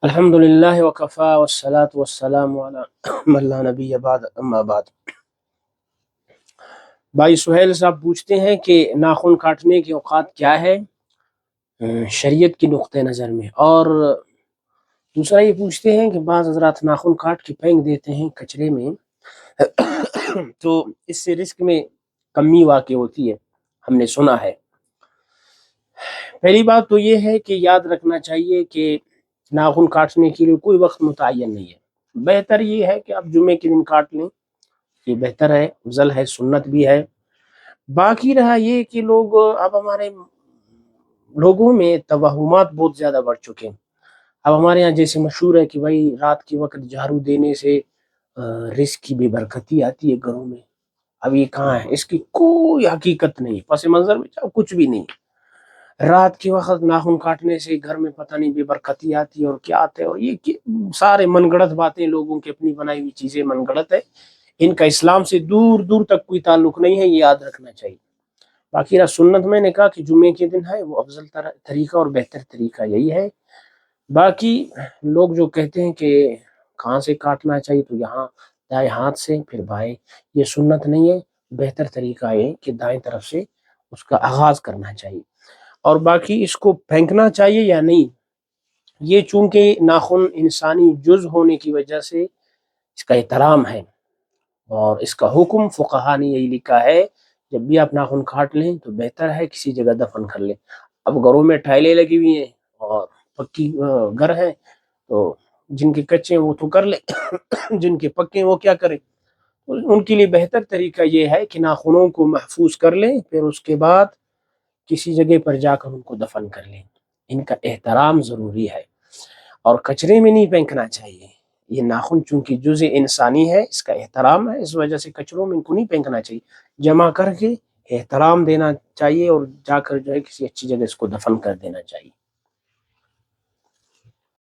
الحمد للہ وکفا والصلاة والسلام علی من لا نبی بعد اما بعد۔ بھائی سہیل صاحب پوچھتے ہیں کہ ناخن کاٹنے کے اوقات کیا ہے شریعت کی نقطہ نظر میں، اور دوسرا یہ پوچھتے ہیں کہ بعض حضرات ناخن کاٹ کے پھینک دیتے ہیں کچرے میں تو اس سے رزق میں کمی واقع ہوتی ہے، ہم نے سنا ہے۔ پہلی بات تو یہ ہے کہ یاد رکھنا چاہیے کہ ناخن کاٹنے کے لیے کوئی وقت متعین نہیں ہے۔ بہتر یہ ہے کہ آپ جمعے کے دن کاٹ لیں، یہ بہتر ہے، افضل ہے، سنت بھی ہے۔ باقی رہا یہ کہ اب ہمارے لوگوں میں توہمات بہت زیادہ بڑھ چکے ہیں۔ اب ہمارے یہاں جیسے مشہور ہے کہ بھائی رات کے وقت جھاڑو دینے سے رزق کی بے برکتی آتی ہے گھروں میں۔ اب یہ کہاں ہے، اس کی کوئی حقیقت نہیں، پس منظر میں کچھ بھی نہیں۔ رات کے وقت ناخن کاٹنے سے گھر میں پتہ نہیں بے برکتی آتی ہے اور کیا آتا ہے، اور یہ سارے من گڑت باتیں، لوگوں کی اپنی بنائی ہوئی چیزیں من گڑت ہے، ان کا اسلام سے دور دور تک کوئی تعلق نہیں ہے، یہ یاد رکھنا چاہیے۔ باقی رہا سنت، میں نے کہا کہ جمعے کے دن ہے وہ افضل طریقہ اور بہتر طریقہ یہی ہے۔ باقی لوگ جو کہتے ہیں کہ کہاں سے کاٹنا چاہیے، تو یہاں دائیں ہاتھ سے پھر بائیں، یہ سنت نہیں ہے، بہتر طریقہ ہے کہ دائیں طرف سے اس کا آغاز کرنا چاہیے۔ اور باقی اس کو پھینکنا چاہیے یا نہیں، یہ چونکہ ناخن انسانی جز ہونے کی وجہ سے اس کا احترام ہے، اور اس کا حکم فقہا نے یہی لکھا ہے، جب بھی آپ ناخن کاٹ لیں تو بہتر ہے کسی جگہ دفن کر لیں۔ اب گھروں میں ٹائلیں لگی ہوئی ہیں اور پکی گھر ہیں، تو جن کے کچے ہیں وہ تو کر لیں جن کے پکے ہیں وہ کیا کریں۔ ان کے لیے بہتر طریقہ یہ ہے کہ ناخنوں کو محفوظ کر لیں، پھر اس کے بعد کسی جگہ پر جا کر ان کو دفن کر لیں۔ ان کا احترام ضروری ہے، اور کچرے میں نہیں پھینکنا چاہیے۔ یہ ناخن چونکہ جزء انسانی ہے، اس کا احترام ہے، اس وجہ سے کچروں میں ان کو نہیں پھینکنا چاہیے، جمع کر کے احترام دینا چاہیے، اور جا کر جو ہے کسی اچھی جگہ اس کو دفن کر دینا چاہیے۔